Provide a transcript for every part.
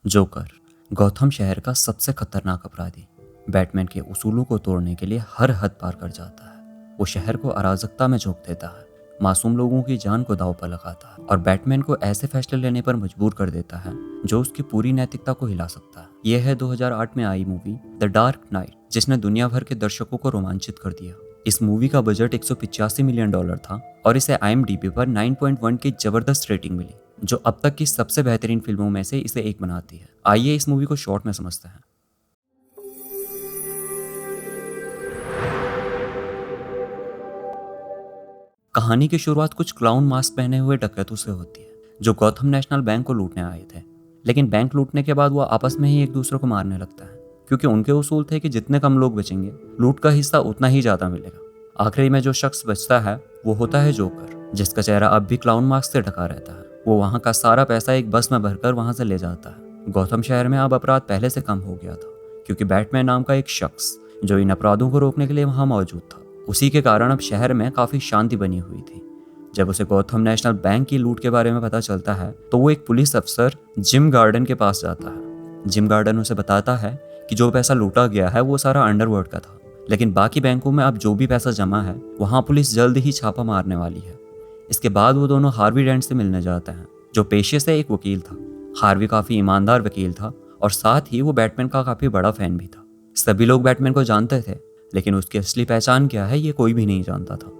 Joker Gotham शहर का सबसे खतरनाक अपराधी बैटमैन के उसूलों को तोड़ने के लिए हर हद पार कर जाता है। वो शहर को अराजकता में झोंक देता है, मासूम लोगों की जान को दांव पर लगाता है और बैटमैन को ऐसे फैसले लेने पर मजबूर कर देता है जो उसकी पूरी नैतिकता को हिला सकता है। यह है 2008 में आई मूवी द डार्क नाइट, जिसने दुनिया भर के दर्शकों को रोमांचित कर दिया। इस मूवी का बजट $185 मिलियन था और इसे IMDb पर 9.1 की जबरदस्त रेटिंग मिली, जो अब तक की सबसे बेहतरीन फिल्मों में से इसे एक बनाती है। आइए इस मूवी को शॉर्ट में समझते हैं। कहानी की शुरुआत कुछ क्लाउन मास्क पहने हुए डकैतों से होती है जो गौथम नेशनल बैंक को लूटने आए थे। लेकिन बैंक लूटने के बाद वो आपस में ही एक दूसरे को मारने लगता है, क्योंकि उनके उसूल थे कि जितने कम लोग बचेंगे लूट का हिस्सा उतना ही ज्यादा मिलेगा। आखिरी में जो शख्स बचता है वो होता है जोकर, जिसका चेहरा अब भी क्लाउन मास्क से ढका रहता है। वो वहाँ का सारा पैसा एक बस में भरकर वहाँ से ले जाता है। गौथम शहर में अब अपराध पहले से कम हो गया था, क्योंकि बैटमैन नाम का एक शख्स जो इन अपराधों को रोकने के लिए वहाँ मौजूद था। उसी के कारण अब शहर में काफी शांति बनी हुई थी। जब उसे गौथम नेशनल बैंक की लूट के बारे में पता चलता है तो वो एक पुलिस अफसर जिम गार्डन के पास जाता है। जिम गार्डन उसे बताता है कि जो पैसा लूटा गया है वो सारा अंडरवर्ल्ड का था, लेकिन बाकी बैंकों में अब जो भी पैसा जमा है वहाँ पुलिस जल्द ही छापा मारने वाली है। इसके बाद वो दोनों हार्वी डेंट से मिलने जाते हैं, जो पेशे से एक वकील था। हार्वी काफी ईमानदार वकील था और साथ ही वो बैटमैन का काफी बड़ा फैन भी था। सभी लोग बैटमैन को जानते थे, लेकिन उसकी असली पहचान क्या है ये कोई भी नहीं जानता था।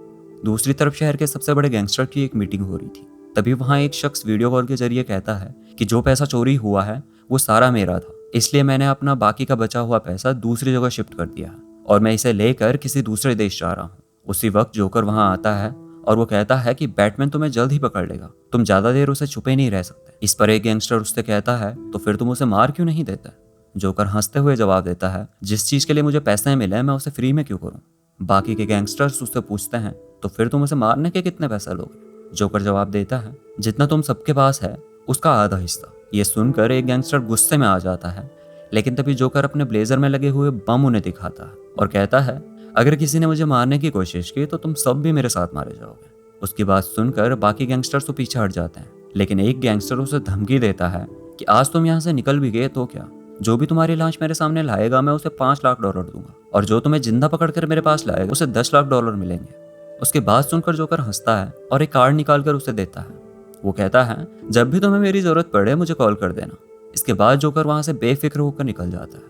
दूसरी तरफ शहर के सबसे बड़े गैंगस्टर की एक मीटिंग हो रही थी। तभी वहाँ एक शख्स वीडियो कॉल के जरिए कहता है कि जो पैसा चोरी हुआ है वो सारा मेरा था, इसलिए मैंने अपना बाकी का बचा हुआ पैसा दूसरी जगह शिफ्ट कर दिया है और मैं इसे लेकर किसी दूसरे देश जा रहा हूँ। उसी वक्त जोकर वहाँ आता है और वो कहता है कि बैटमैन तुम्हें जल्द ही पकड़ लेगा, तुम ज्यादा देर उसे छुपे नहीं रह सकते। इस पर एक गैंगस्टर उससे कहता है तो फिर तुम उसे मार क्यों नहीं देता? जोकर हंसते हुए जवाब देता है, जिस चीज के लिए मुझे पैसे मिले मैं उसे फ्री में क्यों करूं? बाकी के गैंगस्टर्स उससे पूछते हैं तो फिर तुम उसे मारने के कितने पैसे लोगे? जोकर जवाब देता है, जितना तुम सबके पास है उसका आधा हिस्सा। ये सुनकर एक गैंगस्टर गुस्से में आ जाता है, लेकिन तभी जोकर अपने ब्लेजर में लगे हुए बम उन्हें दिखाता है और कहता है, अगर किसी ने मुझे मारने की कोशिश की तो तुम सब भी मेरे साथ मारे जाओगे। उसकी बात सुनकर बाकी गैंगस्टर्स तो पीछे हट जाते हैं, लेकिन एक गैंगस्टर उसे धमकी देता है कि आज तुम यहाँ से निकल भी गए तो क्या, जो भी तुम्हारी लाश मेरे सामने लाएगा मैं उसे $5 लाख दूंगा और जो तुम्हें जिंदा पकड़कर मेरे पास लाएगा उसे $10 लाख मिलेंगे। उसकी बात सुनकर जोकर हंसता है और एक कार्ड निकालकर उसे देता है। वो कहता है, जब भी तुम्हें मेरी जरूरत पड़े मुझे कॉल कर देना। इसके बाद जोकर वहां से बेफिक्र होकर निकल जाता है।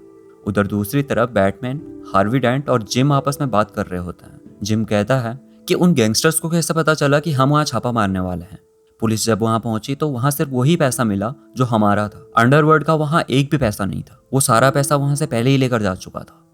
उधर दूसरी तरफ बैटमैन, हार्वी डेंट और जिम आपस में बात कर रहे होते हैं। जिम कहता है कि उन गैंगस्टर्स को कैसे पता चला कि हम वहाँ छापा मारने वाले हैं? पुलिस जब वहां पहुंची तो वहां सिर्फ वही पैसा मिला जो हमारा था। अंडरवर्ल्ड का वहां एक भी पैसा नहीं था, वो सारा पैसा वहां से पहले ही लेकर जा चुका था।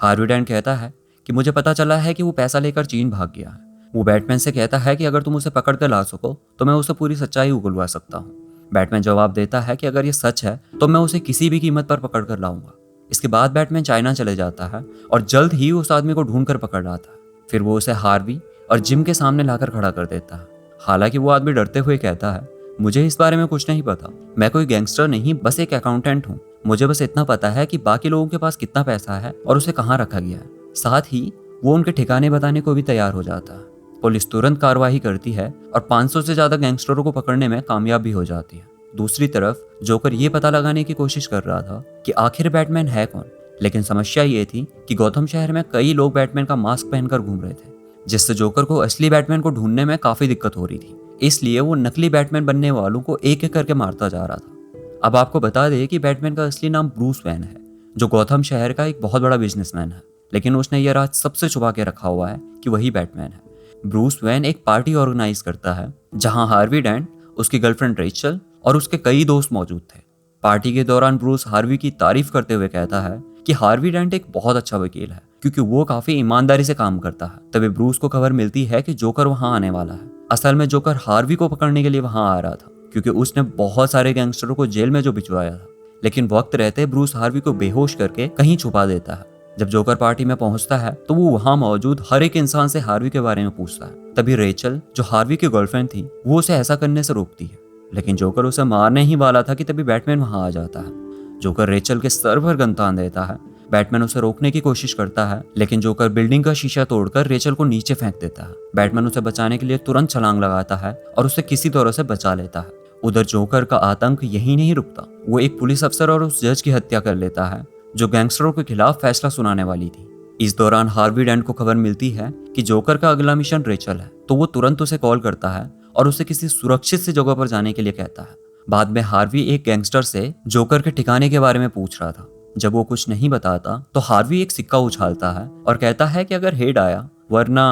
हार्वी डेंट कहता है कि मुझे पता चला है कि वो पैसा लेकर चीन भाग गया है। वो बैटमैन से कहता है कि अगर तुम उसे पकड़ कर ला सको तो मैं उसे पूरी सच्चाई उगलवा सकता हूँ। बैटमैन जवाब देता है कि अगर ये सच है तो मैं उसे किसी भी कीमत पर पकड़ कर लाऊंगा। इसके बाद बैटमैन चाइना चले जाता है और जल्द ही उस आदमी को ढूंढ कर पकड़ लाता है। फिर वो उसे हार्वी और जिम के सामने लाकर खड़ा कर देता है। हालांकि वो आदमी डरते हुए कहता है, मुझे इस बारे में कुछ नहीं पता, मैं कोई गैंगस्टर नहीं, बस एक अकाउंटेंट हूँ। मुझे बस इतना पता है कि बाकी लोगों के पास कितना पैसा है और उसे कहाँ रखा गया है। साथ ही वो उनके ठिकाने बताने को भी तैयार हो जाता है। पुलिस तुरंत कार्रवाई करती है और 500 से ज्यादा गैंगस्टरों को पकड़ने में कामयाब भी हो जाती है। दूसरी तरफ जोकर ये पता लगाने की कोशिश कर रहा था कि आखिर बैटमैन है कौन, लेकिन समस्या ये थी कि गौथम शहर में कई लोग बैटमैन का मास्क पहनकर घूम रहे थे, जिससे जोकर को असली बैटमैन को ढूंढने में काफी दिक्कत हो रही थी। इसलिए वो नकली बैटमैन बनने वालों को एक एक करके मारता जा रहा था। अब आपको बता दें कि बैटमैन का असली नाम ब्रूस वेन है, जो गौथम शहर का एक बहुत बड़ा बिजनेसमैन है, लेकिन उसने यह राज सबसे छुपा के रखा हुआ है कि वही बैटमैन है। ब्रूस वेन एक पार्टी ऑर्गेनाइज करता है जहां हार्वी डेंट, उसकी गर्लफ्रेंड रेचल और उसके कई दोस्त मौजूद थे। पार्टी के दौरान ब्रूस हार्वी की तारीफ करते हुए कहता है कि हार्वी डेंट एक बहुत अच्छा वकील है, क्योंकि वो काफी ईमानदारी से काम करता है। तभी ब्रूस को खबर मिलती है कि जोकर वहां आने वाला है। असल में जोकर हार्वी को पकड़ने के लिए वहां आ रहा था, क्योंकि उसने बहुत सारे गैंगस्टरों को जेल में जो भिजवाया था। लेकिन वक्त रहते ब्रूस हार्वी को बेहोश करके कहीं छुपा देता है। जब जोकर पार्टी में पहुंचता है तो वो वहां मौजूद हर एक इंसान से हार्वी के बारे में पूछता है। तभी रेचल, जो हार्वी की गर्लफ्रेंड थी, वो उसे ऐसा करने से रोकती है, लेकिन जोकर उसे मारने ही वाला था कि तभी बैटमैन वहां आ जाता है। जोकर रेचल के सर पर गन तान देता है। बैटमैन उसे रोकने की कोशिश करता है, लेकिन जोकर बिल्डिंग का शीशा तोड़कर रेचल को नीचे फेंक देता है। बैटमैन उसे बचाने के लिए तुरंत छलांग लगाता है और उसे किसी तरह से बचा लेता है। उधर जोकर का आतंक यही नहीं रुकता, वो एक पुलिस अफसर और उस जज की हत्या कर लेता है जो गैंगस्टरों के खिलाफ फैसला सुनाने वाली थी। इस दौरान हार्वी डेंट को खबर मिलती है कि जोकर का अगला मिशन रेचल है, तो वो तुरंत उसे कॉल करता है और उसे किसी सुरक्षित सी जगह पर जाने के लिए कहता है। बाद में हार्वी एक गैंगस्टर से जोकर के ठिकाने के बारे में पूछ रहा था। जब वो कुछ नहीं बताता तो हार्वी एक सिक्का उछालता है और कहता है कि अगर हेड आया वरना।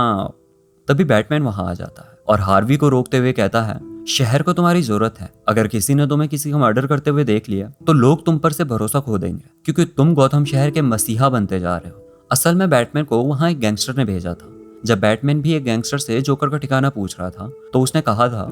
तभी बैटमैन वहां आ जाता है और हार्वी को रोकते हुए कहता है, शहर को तुम्हारी जरूरत है। अगर किसी ने तुम्हें किसी का मर्डर करते हुए देख लिया तो लोग तुम पर से भरोसा खो देंगे, क्योंकि तुम गौथम शहर के मसीहा बनते जा रहे हो। असल में बैटमैन को वहां एक गैंगस्टर ने भेजा था। जब बैटमैन भी एक गैंगस्टर से जोकर का ठिकाना पूछ रहा था तो उसने कहा था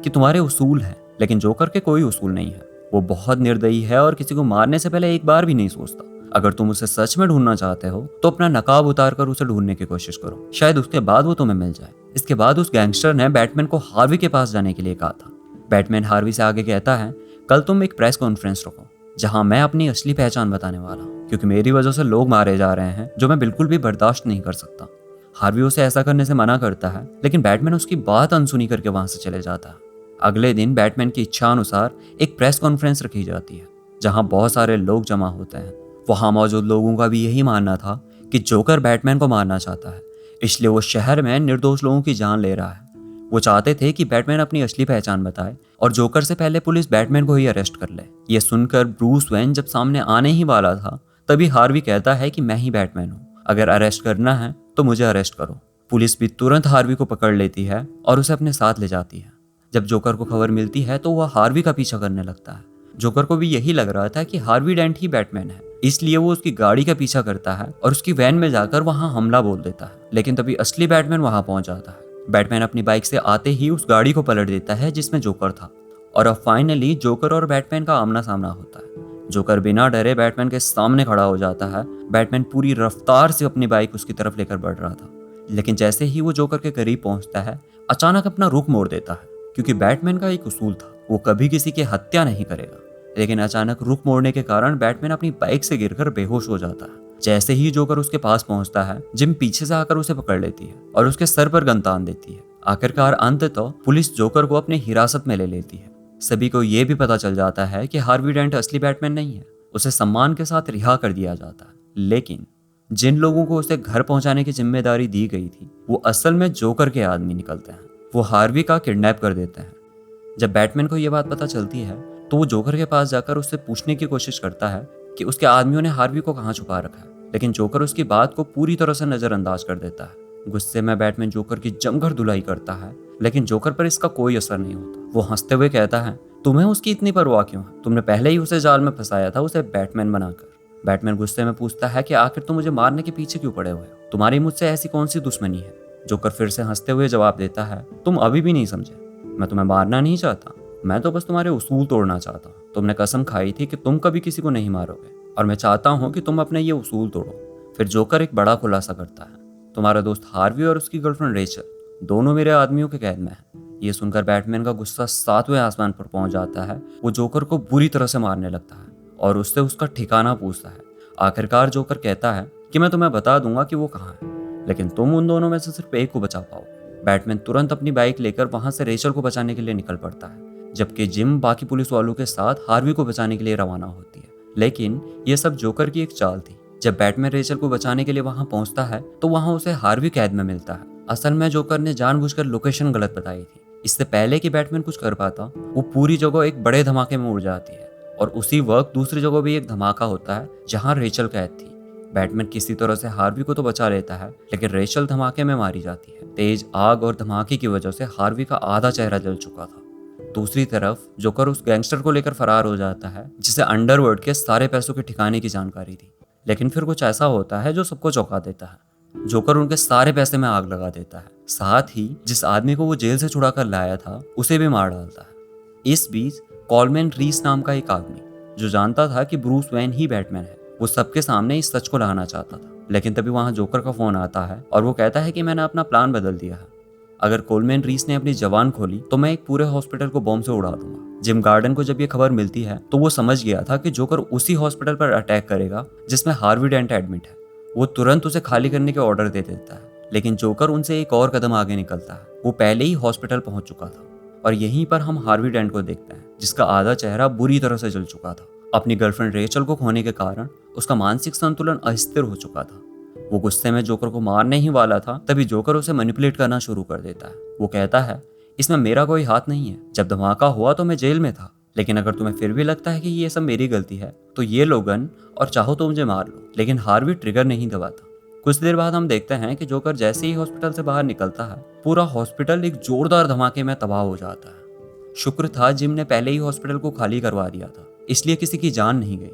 कि तुम्हारे उसूल हैं, लेकिन जोकर के कोई उसूल नहीं है। वो बहुत निर्दयी है और किसी को मारने से पहले एक बार भी नहीं सोचता। अगर तुम उसे सच में ढूंढना चाहते हो तो अपना नकाब उतार कर उसे ढूंढने की कोशिश करो, शायद उसके बाद वो तुम्हें मिल जाए। इसके बाद उस गैंगस्टर ने बैटमैन को हार्वी के पास जाने के लिए कहा था। बैटमैन हार्वी से आगे कहता है, कल तुम एक प्रेस कॉन्फ्रेंस रखो जहां मैं अपनी असली पहचान बताने वाला हूं, क्योंकि मेरी वजह से लोग मारे जा रहे हैं जो मैं बिल्कुल भी बर्दाश्त नहीं कर सकता। हार्वी उसे ऐसा करने से मना करता है, लेकिन बैटमैन उसकी बात अनसुनी करके वहां से चले जाता है। अगले दिन बैटमैन की इच्छा अनुसार एक प्रेस कॉन्फ्रेंस रखी जाती है जहां बहुत सारे लोग जमा होते हैं। वहां मौजूद लोगों का भी यही मानना था कि जोकर बैटमैन को मारना चाहता है, इसलिए वो शहर में निर्दोष लोगों की जान ले रहा है। वो चाहते थे कि बैटमैन अपनी असली पहचान बताए और जोकर से पहले पुलिस बैटमैन को ही अरेस्ट कर ले। ये सुनकर ब्रूस वेन जब सामने आने ही वाला था तभी हार्वी कहता है कि मैं ही बैटमैन हूँ, अगर अरेस्ट करना है तो मुझे अरेस्ट करो। पुलिस भी तुरंत हार्वी को पकड़ लेती है और उसे अपने साथ ले जाती है। जब जोकर को खबर मिलती है तो वह हार्वी का पीछा करने लगता है। जोकर को भी यही लग रहा था कि हार्वी डेंट ही बैटमैन है, इसलिए वो उसकी गाड़ी का पीछा करता है और उसकी वैन में जाकर वहां हमला बोल देता है। लेकिन तभी असली बैटमैन वहां पहुंच जाता है। बैटमैन अपनी बाइक से आते ही उस गाड़ी को पलट देता है जिसमें जोकर था, और अब फाइनली जोकर और बैटमैन का आमना सामना होता है। जोकर बिना डरे बैटमैन के सामने खड़ा हो जाता है। बैटमैन पूरी रफ्तार से अपनी बाइक उसकी तरफ लेकर बढ़ रहा था, लेकिन जैसे ही वो जोकर के करीब पहुंचता है अचानक अपना रुख मोड़ देता है, क्योंकि बैटमैन का एक उसूल था, वो कभी किसी की हत्या नहीं करेगा। लेकिन अचानक रुख मोड़ने के कारण बैटमैन अपनी बाइक से गिरकर बेहोश हो जाता है। जैसे ही जोकर उसके पास पहुंचता है, जिम पीछे से आकर उसे पकड़ लेती है और उसके सर पर गन तान देती है। आखिरकार अंततः पुलिस जोकर को अपनी हिरासत में ले लेती है। सभी को यह भी पता चल जाता है कि हार्वी डेंट असली बैटमैन नहीं है। उसे सम्मान के साथ रिहा कर दिया जाता है, लेकिन जिन लोगों को उसे घर पहुंचाने की जिम्मेदारी दी गई थी वो असल में जोकर के आदमी निकलते हैं। वो हार्वी का किडनैप कर देते हैं। जब बैटमैन को यह बात पता चलती है तो वो जोकर के पास जाकर उससे पूछने की कोशिश करता है कि उसके आदमियों ने हार्वी को कहाँ छुपा रखा है, लेकिन जोकर उसकी बात को पूरी तरह से नजरअंदाज कर देता है। गुस्से में बैटमैन जोकर की जमकर धुलाई करता है, लेकिन जोकर पर इसका कोई असर नहीं होता। वो हंसते हुए कहता है, तुम्हें उसकी इतनी परवाह क्यों है? तुमने पहले ही उसे जाल में फंसाया था, उसे बैटमैन बनाकर। बैटमैन गुस्से में पूछता है कि आखिर तुम मुझे मारने के पीछे क्यों पड़े हुए हो? तुम्हारी मुझसे ऐसी कौन सी दुश्मनी है? जोकर फिर से हंसते हुए जवाब देता है, तुम अभी भी नहीं समझे। मैं तुम्हें मारना नहीं चाहता, मैं तो बस तुम्हारे उसूल तोड़ना चाहता हूँ। तुमने कसम खाई थी कि तुम कभी किसी को नहीं मारोगे, और मैं चाहता हूँ कि तुम अपने ये उसूल तोड़ो। फिर जोकर एक बड़ा खुलासा करता है, तुम्हारा दोस्त हार्वी और उसकी गर्लफ्रेंड रेचल दोनों मेरे आदमियों के कैद में हैं। ये सुनकर बैटमैन का गुस्सा 7वें आसमान पर पहुंच जाता है। वो जोकर को बुरी तरह से मारने लगता है और उससे उसका ठिकाना पूछता है। आखिरकार जोकर कहता है कि मैं तुम्हें बता दूंगा कि वो कहाँ है, लेकिन तुम उन दोनों में से सिर्फ एक को बचा पाओ। बैटमैन तुरंत अपनी बाइक लेकर वहां से रेचल को बचाने के लिए निकल पड़ता है, जबकि जिम बाकी पुलिस वालों के साथ हार्वी को बचाने के लिए रवाना होती है। लेकिन यह सब जोकर की एक चाल थी। जब बैटमैन रेचल को बचाने के लिए वहां पहुंचता है तो वहां उसे हार्वी कैद में मिलता है। असल में जोकर ने जानबूझकर लोकेशन गलत बताई थी। इससे पहले कि बैटमैन कुछ कर पाता, वो पूरी जगह एक बड़े धमाके में उड़ जाती है, और उसी वक्त दूसरी जगह भी एक धमाका होता है जहां रेचल कैद थी। बैटमैन किसी तरह से हार्वी को तो बचा लेता है, लेकिन रेचल धमाके में मारी जाती है। तेज आग और धमाके की वजह से हार्वी का आधा चेहरा जल चुका था। दूसरी तरफ जोकर उस गैंगस्टर को लेकर फरार हो जाता है जिसे अंडरवर्ल्ड के सारे पैसों के ठिकाने की जानकारी थी। लेकिन फिर कुछ ऐसा होता है जो सबको चौंका देता है। जोकर उनके सारे पैसे में आग लगा देता है, साथ ही जिस आदमी को वो जेल से छुड़ा कर लाया था उसे भी मार डालता है। इस बीच कॉलमैन रीस नाम का एक आदमी, जो जानता था कि ब्रूस वेन ही बैटमैन है, वो सबके सामने इस सच को लाना चाहता था। लेकिन तभी वहां जोकर का फोन आता है और वो कहता है कि मैंने अपना प्लान बदल दिया है। अगर कोलमैन रीस ने अपनी जबान खोली तो मैं एक पूरे हॉस्पिटल को बॉम्ब से उड़ा दूंगा। जिम गार्डन को जब ये खबर मिलती है तो वो समझ गया था कि जोकर उसी हॉस्पिटल पर अटैक करेगा जिसमें हार्वी डेंट एडमिट है। वो तुरंत उसे खाली करने के ऑर्डर दे देता है, लेकिन जोकर उनसे एक और कदम आगे निकलता है। वो पहले ही हॉस्पिटल पहुंच चुका था और यहीं पर हम हार्वी डेंट को देखते हैं, जिसका आधा चेहरा बुरी तरह से जल चुका था। अपनी गर्लफ्रेंड रेचल को खोने के कारण उसका मानसिक संतुलन अस्थिर हो चुका था। वो गुस्से में जोकर को मारने ही वाला था, तभी जोकर उसे मैनिपुलेट करना शुरू कर देता है। वो कहता है, इसमें मेरा कोई हाथ नहीं है, जब धमाका हुआ तो मैं जेल में था, लेकिन अगर तुम्हें फिर भी लगता है कि ये सब मेरी गलती है तो ये लो गन और चाहो तो मुझे मार लो। लेकिन हार्वी ट्रिगर नहीं दबाता। कुछ देर बाद हम देखते हैं कि जोकर जैसे ही हॉस्पिटल से बाहर निकलता है, पूरा हॉस्पिटल एक जोरदार धमाके में तबाह हो जाता है। शुक्र था जिम ने पहले ही हॉस्पिटल को खाली करवा दिया था, इसलिए किसी की जान नहीं गई।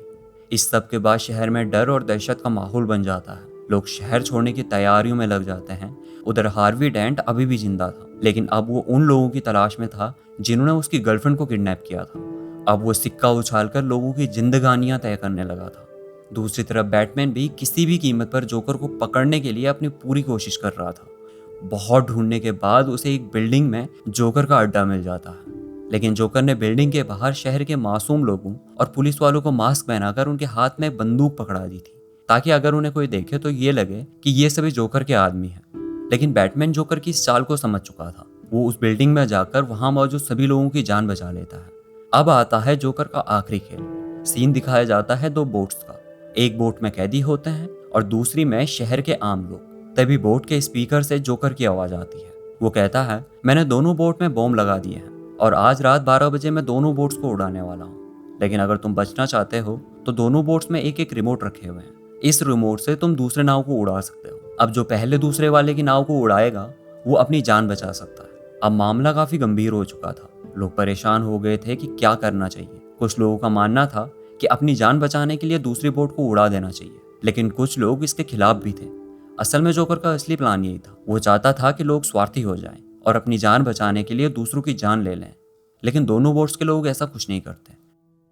इस सब के बाद शहर में डर और दहशत का माहौल बन जाता है। लोग शहर छोड़ने की तैयारियों में लग जाते हैं। उधर हार्वी डेंट अभी भी जिंदा था, लेकिन अब वो उन लोगों की तलाश में था जिन्होंने उसकी गर्लफ्रेंड को किडनैप किया था। अब वो सिक्का उछालकर लोगों की जिंदगानियां तय करने लगा था। दूसरी तरफ बैटमैन भी किसी भी कीमत पर जोकर को पकड़ने के लिए अपनी पूरी कोशिश कर रहा था। बहुत ढूंढने के बाद उसे एक बिल्डिंग में जोकर का अड्डा मिल जाता है, लेकिन जोकर ने बिल्डिंग के बाहर शहर के मासूम लोगों और पुलिस वालों को मास्क पहनाकर उनके हाथ में बंदूक पकड़ा दी थी, ताकि अगर उन्हें कोई देखे तो ये लगे कि ये सभी जोकर के आदमी हैं। लेकिन बैटमैन जोकर की इस चाल को समझ चुका था। वो उस बिल्डिंग में जाकर वहां मौजूद सभी लोगों की जान बचा लेता है। अब आता है जोकर का आखिरी खेल। सीन दिखाया जाता है दो बोट्स का। एक बोट में कैदी होते हैं और दूसरी में शहर के आम लोग। तभी बोट के स्पीकर से जोकर की आवाज आती है। वो कहता है, मैंने दोनों बोट में बॉम्ब लगा दिए हैं और आज रात 12 बजे मैं दोनों बोट्स को उड़ाने वाला हूँ। लेकिन अगर तुम बचना चाहते हो तो दोनों बोट्स में एक एक रिमोट रखे हुए हैं। इस रिमोट से तुम दूसरे नाव को उड़ा सकते हो। अब जो पहले दूसरे वाले की नाव को उड़ाएगा वो अपनी जान बचा सकता है। अब मामला काफी गंभीर हो चुका था। लोग परेशान हो गए थे कि क्या करना चाहिए। कुछ लोगों का मानना था कि अपनी जान बचाने के लिए दूसरी बोट को उड़ा देना चाहिए, लेकिन कुछ लोग इसके खिलाफ भी थे। असल में जोकर का असली प्लान यही था। वो चाहता था कि लोग स्वार्थी हो जाएं और अपनी जान बचाने के लिए दूसरों की जान ले लें, लेकिन दोनों बोट्स के लोग ऐसा कुछ नहीं करते।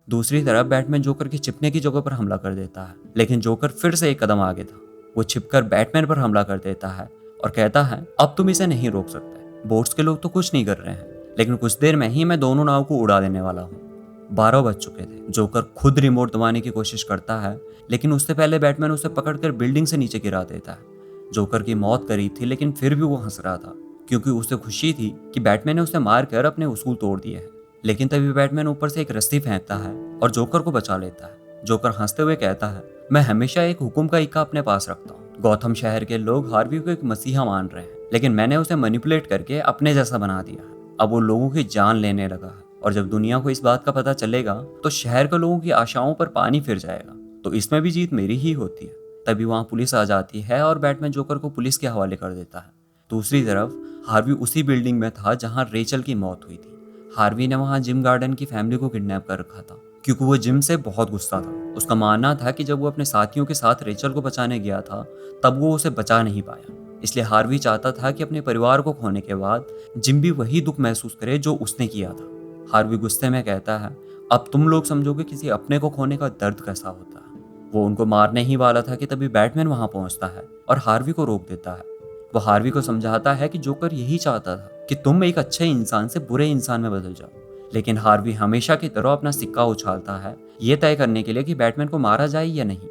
दूसरी तरफ बैटमैन जोकर के छिपने की जगह पर हमला कर देता है, लेकिन जोकर फिर से एक कदम आगे था। वो छिपकर बैटमैन पर हमला कर देता है और कहता है, अब तुम इसे नहीं रोक सकते। बोट्स के लोग तो कुछ नहीं कर रहे हैं, लेकिन कुछ देर में ही मैं दोनों नाव को उड़ा देने वाला हूँ। 12 बज चुके थे। जोकर खुद रिमोट दबाने की कोशिश करता है, लेकिन उससे पहले बैटमैन उसे पकड़कर बिल्डिंग से नीचे गिरा देता है। जोकर की मौत करीब थी, लेकिन फिर भी वो हंस रहा था, क्योंकि उसे खुशी थी कि बैटमैन ने उसे मारकर अपने उसूल तोड़ दिए हैं। लेकिन तभी बैटमैन ऊपर से एक रस्सी फेंकता है और जोकर को बचा लेता है। जोकर हंसते हुए कहता है, मैं हमेशा एक हुक्म का इक्का अपने पास रखता हूँ। गौथम शहर के लोग हार्वी को एक मसीहा मान रहे हैं, लेकिन मैंने उसे मैनिपुलेट करके अपने जैसा बना दिया है। अब वो लोगों की जान लेने लगा है, और जब दुनिया को इस बात का पता चलेगा तो शहर के लोगों की आशाओं पर पानी फिर जाएगा। तो इसमें भी जीत मेरी ही होती है। तभी वहां पुलिस आ जाती है और बैटमैन जोकर को पुलिस के हवाले कर देता है। दूसरी तरफ हार्वी उसी बिल्डिंग में था जहां रेचल की मौत हुई थी। हार्वी ने वहां जिम गार्डन की फैमिली को किडनैप कर रखा था, क्योंकि वो जिम से बहुत गुस्सा था। उसका मानना था कि जब वो अपने साथियों के साथ रेचल को बचाने गया था तब वो उसे बचा नहीं पाया। इसलिए हार्वी चाहता था कि अपने परिवार को खोने के बाद जिम भी वही दुख महसूस करे जो उसने किया था। हार्वी गुस्से में कहता है, अब तुम लोग समझोगे किसी अपने को खोने का दर्द कैसा होता है। वो उनको मारने ही वाला था कि तभी बैटमैन वहां पहुंचता है और हार्वी को रोक देता है। वो हार्वी को समझाता है कि जोकर यही चाहता था कि तुम एक अच्छे इंसान से बुरे इंसान में बदल जाओ। लेकिन हार्वी हमेशा की तरह अपना सिक्का उछालता है, ये तय करने के लिए कि बैटमैन को मारा जाए या नहीं।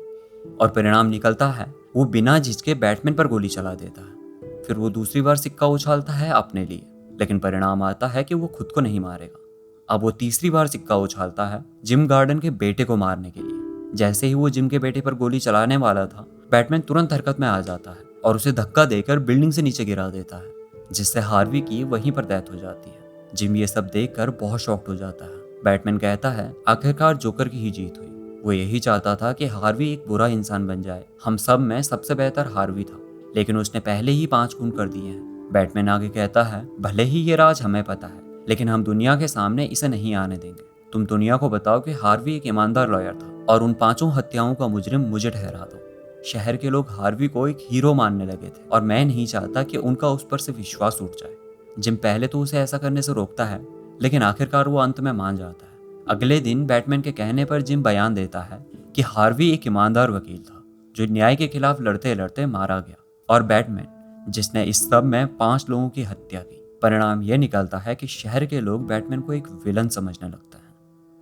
और परिणाम निकलता है, वो बिना झिझके बैटमैन पर गोली चला देता है। फिर वो दूसरी बार सिक्का उछालता है अपने लिए, लेकिन परिणाम आता है कि वो खुद को नहीं मारेगा। अब वो तीसरी बार सिक्का उछालता है जिम गार्डन के बेटे को मारने के लिए। जैसे ही वो जिम के बेटे पर गोली चलाने वाला था, बैटमैन तुरंत हरकत में आ जाता है और उसे धक्का देकर बिल्डिंग से नीचे गिरा देता है, जिससे हार्वी की वहीं पर डेथ हो जाती है। जिम ये सब देखकर बहुत शॉक्ड हो जाता है। बैटमैन कहता है, आखिरकार जोकर की ही जीत हुई। वो यही चाहता था कि हार्वी एक बुरा इंसान बन जाए। हम सब में सबसे बेहतर हार्वी था, लेकिन उसने पहले ही 5 खून कर दिए हैं। बैटमैन आगे कहता है, भले ही ये राज हमें पता है, लेकिन हम दुनिया के सामने इसे नहीं आने देंगे। तुम दुनिया को बताओ कि हार्वी एक ईमानदार लॉयर था और उन 5 हत्याओं का मुजरिम मुझे ठहरा दो। शहर के लोग हार्वी को एक हीरो मानने लगे थे और मैं नहीं चाहता कि उनका उस पर से विश्वास उठ जाए। जिम पहले तो उसे ऐसा करने से रोकता है, लेकिन आखिरकार वो अंत में मान जाता है। अगले दिन बैटमैन के कहने पर जिम बयान देता है कि हार्वी एक ईमानदार वकील था जो न्याय के खिलाफ लड़ते लड़ते मारा गया, और बैटमैन जिसने इस सब में 5 लोगों की हत्या की। परिणाम यह निकलता है कि शहर के लोग बैटमैन को एक विलन समझने लगता है।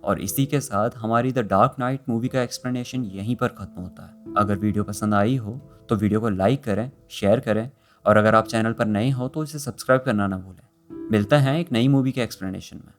और इसी के साथ हमारी द डार्क नाइट मूवी का एक्सप्लेनेशन यहीं पर खत्म होता है। अगर वीडियो पसंद आई हो तो वीडियो को लाइक करें, शेयर करें, और अगर आप चैनल पर नए हो तो इसे सब्सक्राइब करना ना भूलें। मिलते हैं एक नई मूवी के एक्सप्लेनेशन में।